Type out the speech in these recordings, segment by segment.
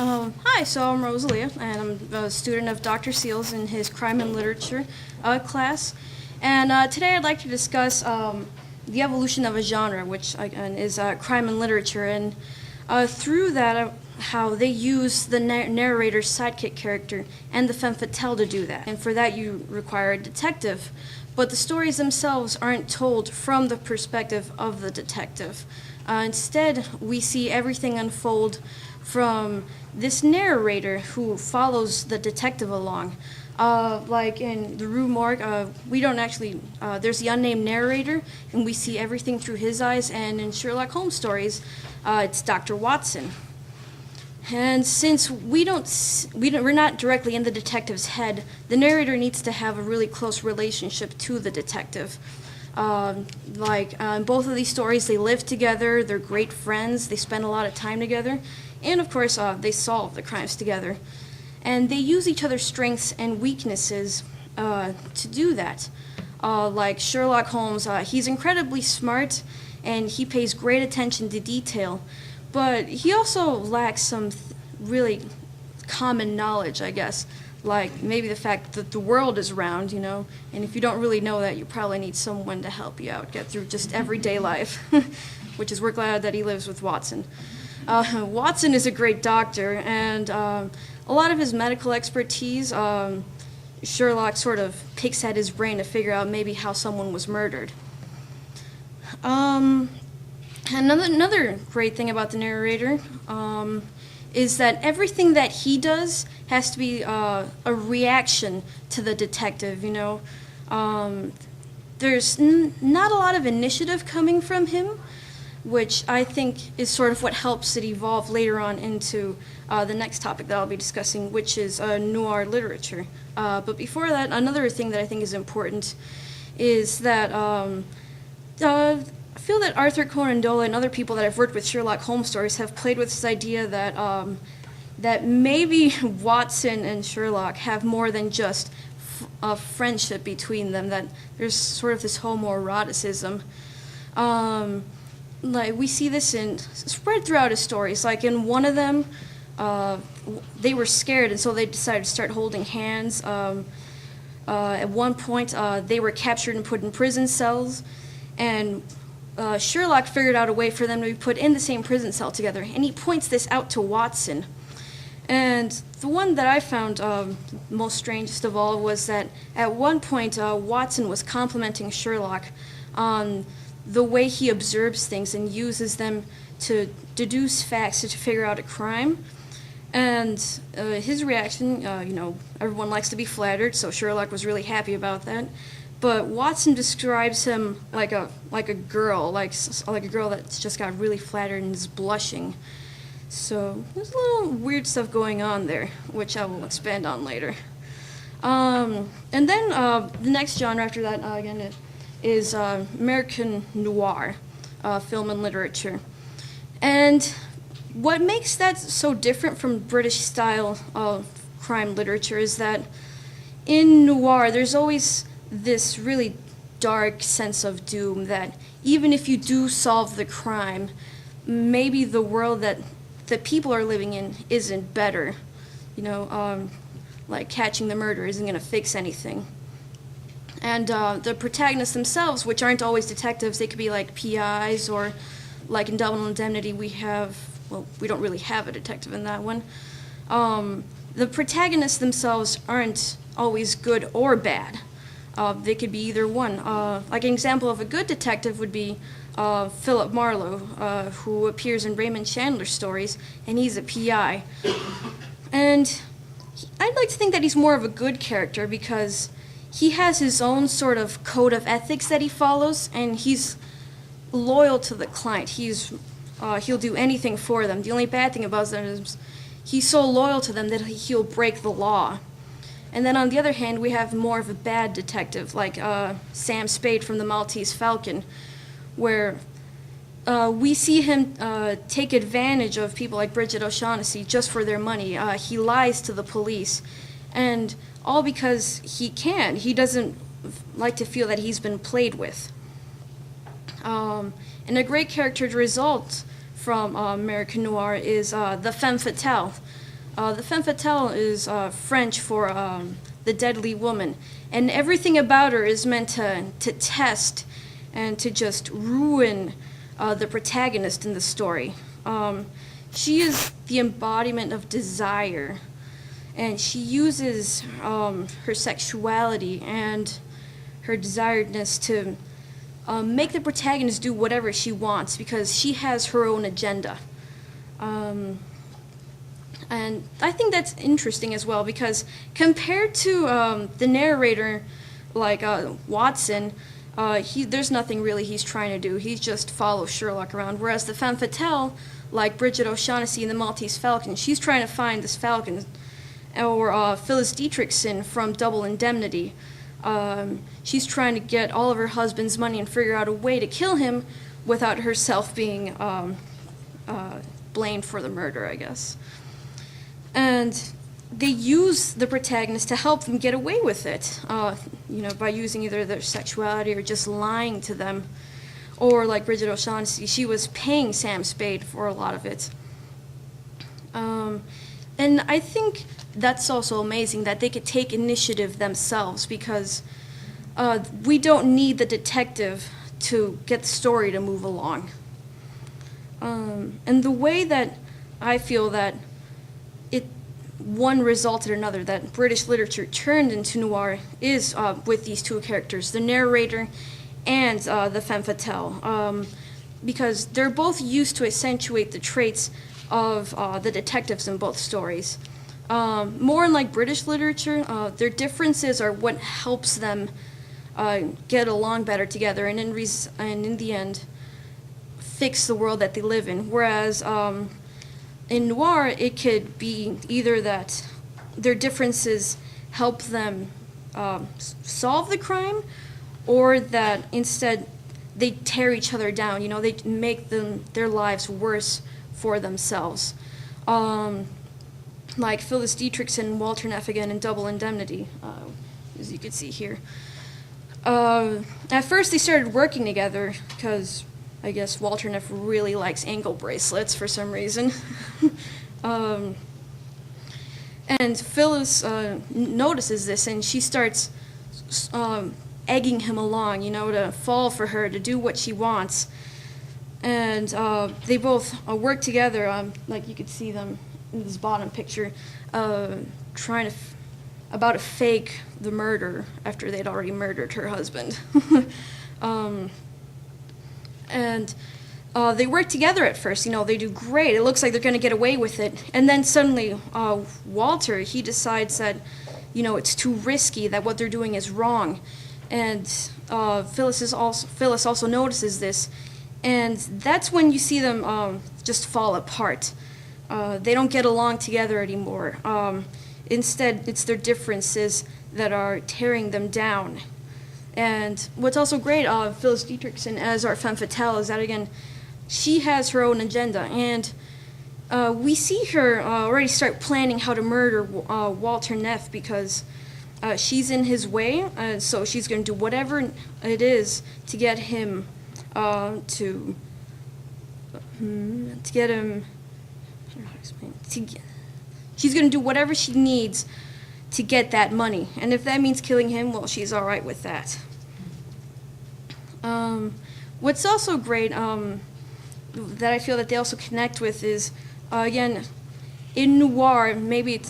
Hi, so I'm Rosalia, and I'm a student of Dr. Seals in his Crime and Literature class. And today I'd like to discuss the evolution of a genre, which again is crime and literature. And through that, how they use the narrator's sidekick character and the femme fatale to do that. And for that, you require a detective. But the stories themselves aren't told from the perspective of the detective. Instead, we see everything unfold from this narrator who follows the detective along. Like in the Rue Morgue, we don't actually, there's the unnamed narrator, and we see everything through his eyes, and in Sherlock Holmes stories, it's Dr. Watson. And since we're not directly in the detective's head, the narrator needs to have a really close relationship to the detective. In both of these stories, they live together, they're great friends, they spend a lot of time together, and of course, they solve the crimes together. And they use each other's strengths and weaknesses to do that. Like Sherlock Holmes, he's incredibly smart, and he pays great attention to detail, but he also lacks some really common knowledge, I guess. Like maybe the fact that the world is round, and if you don't really know that, you probably need someone to help you out, get through just everyday life, which is we're glad that he lives with Watson. Watson is a great doctor, and a lot of his medical expertise, Sherlock sort of picks at his brain to figure out maybe how someone was murdered. Another great thing about the narrator is that everything that he does has to be a reaction to the detective, There's not a lot of initiative coming from him, which I think is sort of what helps it evolve later on into the next topic that I'll be discussing, which is noir literature. But before that, another thing that I think is important is that I feel that Arthur Conan Doyle and other people that have worked with Sherlock Holmes stories have played with this idea that that maybe Watson and Sherlock have more than just a friendship between them, that there's sort of this homoeroticism. Like we see this spread throughout his stories. Like in one of them, they were scared, and so they decided to start holding hands. At one point, they were captured and put in prison cells, and Sherlock figured out a way for them to be put in the same prison cell together, and he points this out to Watson. And the one that I found most strangest of all was that at one point Watson was complimenting Sherlock on the way he observes things and uses them to deduce facts to figure out a crime. And his reaction, everyone likes to be flattered, so Sherlock was really happy about that. But Watson describes him like a girl, like a girl that's just got really flattered and is blushing. So there's a little weird stuff going on there, which I will expand on later. And then the next genre after that, again, is American noir, film and literature. And what makes that so different from British style of crime literature is that in noir, there's always this really dark sense of doom that even if you do solve the crime, maybe the world that the people are living in isn't better. Like catching the murderer isn't going to fix anything. And the protagonists themselves, which aren't always detectives, they could be like PIs, or like in Double Indemnity we don't really have a detective in that one. The protagonists themselves aren't always good or bad. They could be either one. Like an example of a good detective would be Philip Marlowe, who appears in Raymond Chandler's stories, and he's a PI. And I'd like to think that he's more of a good character because he has his own sort of code of ethics that he follows, and he's loyal to the client. He'll do anything for them. The only bad thing about that is he's so loyal to them that he'll break the law. And then on the other hand, we have more of a bad detective, like Sam Spade from the Maltese Falcon, where we see him take advantage of people like Bridget O'Shaughnessy just for their money. He lies to the police, and all because he can. He doesn't like to feel that he's been played with. And a great character to result from American Noir is the Femme Fatale. The femme fatale is French for the deadly woman, and everything about her is meant to test and to just ruin the protagonist in the story. She is the embodiment of desire, and she uses her sexuality and her desiredness to make the protagonist do whatever she wants because she has her own agenda. And I think that's interesting as well because compared to the narrator, like Watson, there's nothing really he's trying to do. He's just follow Sherlock around. Whereas the femme fatale, like Bridget O'Shaughnessy in The Maltese Falcon, she's trying to find this falcon. Or Phyllis Dietrichson from Double Indemnity. She's trying to get all of her husband's money and figure out a way to kill him without herself being blamed for the murder, I guess. And they use the protagonist to help them get away with it, by using either their sexuality or just lying to them. Or like Bridget O'Shaughnessy, she was paying Sam Spade for a lot of it. And I think that's also amazing that they could take initiative themselves because we don't need the detective to get the story to move along. And the way that I feel that one resulted in another, that British literature turned into noir is with these two characters, the narrator and the femme fatale, because they're both used to accentuate the traits of the detectives in both stories. More in like British literature, their differences are what helps them get along better together and in the end fix the world that they live in. Whereas in noir, it could be either that their differences help them solve the crime, or that instead they tear each other down. They make their lives worse for themselves. Like Phyllis Dietrichson and Walter Neff again in Double Indemnity, as you can see here. At first they started working together because I guess Walter Neff really likes ankle bracelets for some reason. And Phyllis notices this and she starts egging him along, to fall for her, to do what she wants. And they both work together, like you could see them in this bottom picture, trying to fake the murder after they'd already murdered her husband. And they work together at first, they do great. It looks like they're going to get away with it. And then suddenly Walter, he decides that, it's too risky, that what they're doing is wrong. And Phyllis also notices this. And that's when you see them just fall apart. They don't get along together anymore. Instead, it's their differences that are tearing them down. And what's also great, Phyllis Dietrichson as our femme fatale, is that, again, she has her own agenda. And we see her already start planning how to murder Walter Neff because she's in his way. So she's going to do whatever it is to get him to get him. I don't know how to explain. She's going to do whatever she needs to get that money, and if that means killing him, well, she's all right with that. What's also great that I feel that they also connect with is, again, in noir, maybe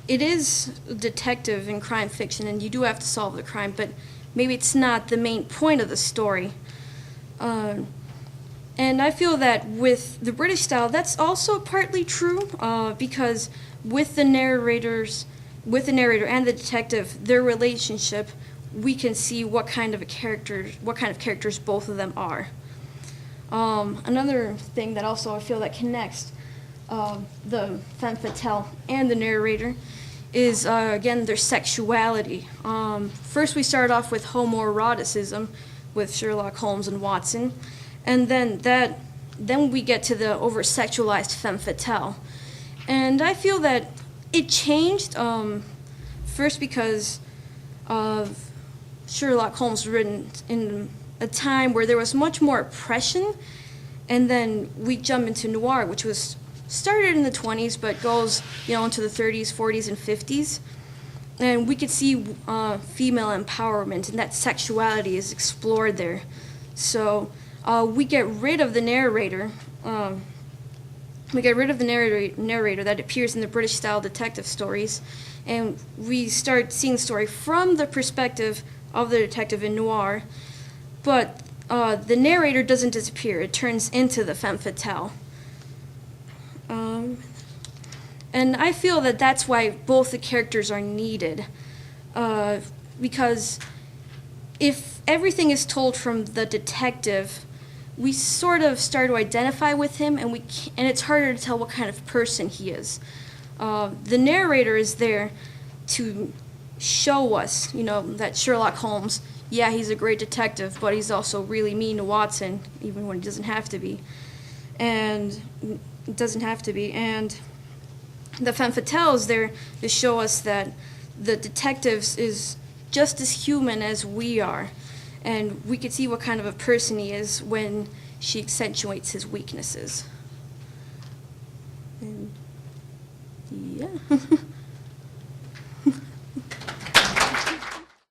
it is detective and crime fiction, and you do have to solve the crime, but maybe it's not the main point of the story. And I feel that with the British style, that's also partly true, because with the narrator and the detective, their relationship, we can see what kind of characters both of them are. Another thing that also I feel that connects the femme fatale and the narrator is, again, their sexuality. First we start off with homoeroticism with Sherlock Holmes and Watson, and then we get to the over-sexualized femme fatale. And I feel that it changed, first because of Sherlock Holmes written in a time where there was much more oppression, and then we jump into noir, which was started in the 20s, but goes, into the 30s, 40s, and 50s. And we could see female empowerment, and that sexuality is explored there. So we get rid of the narrator. Narrator that appears in the British-style detective stories, and we start seeing the story from the perspective of the detective in noir. But the narrator doesn't disappear. It turns into the femme fatale. And I feel that that's why both the characters are needed. Because if everything is told from the detective, we sort of start to identify with him, and it's harder to tell what kind of person he is. The narrator is there to show us, that Sherlock Holmes, yeah, he's a great detective, but he's also really mean to Watson, even when he doesn't have to be. And the femme fatale is there to show us that the detective is just as human as we are. And we could see what kind of a person he is when she accentuates his weaknesses. And yeah.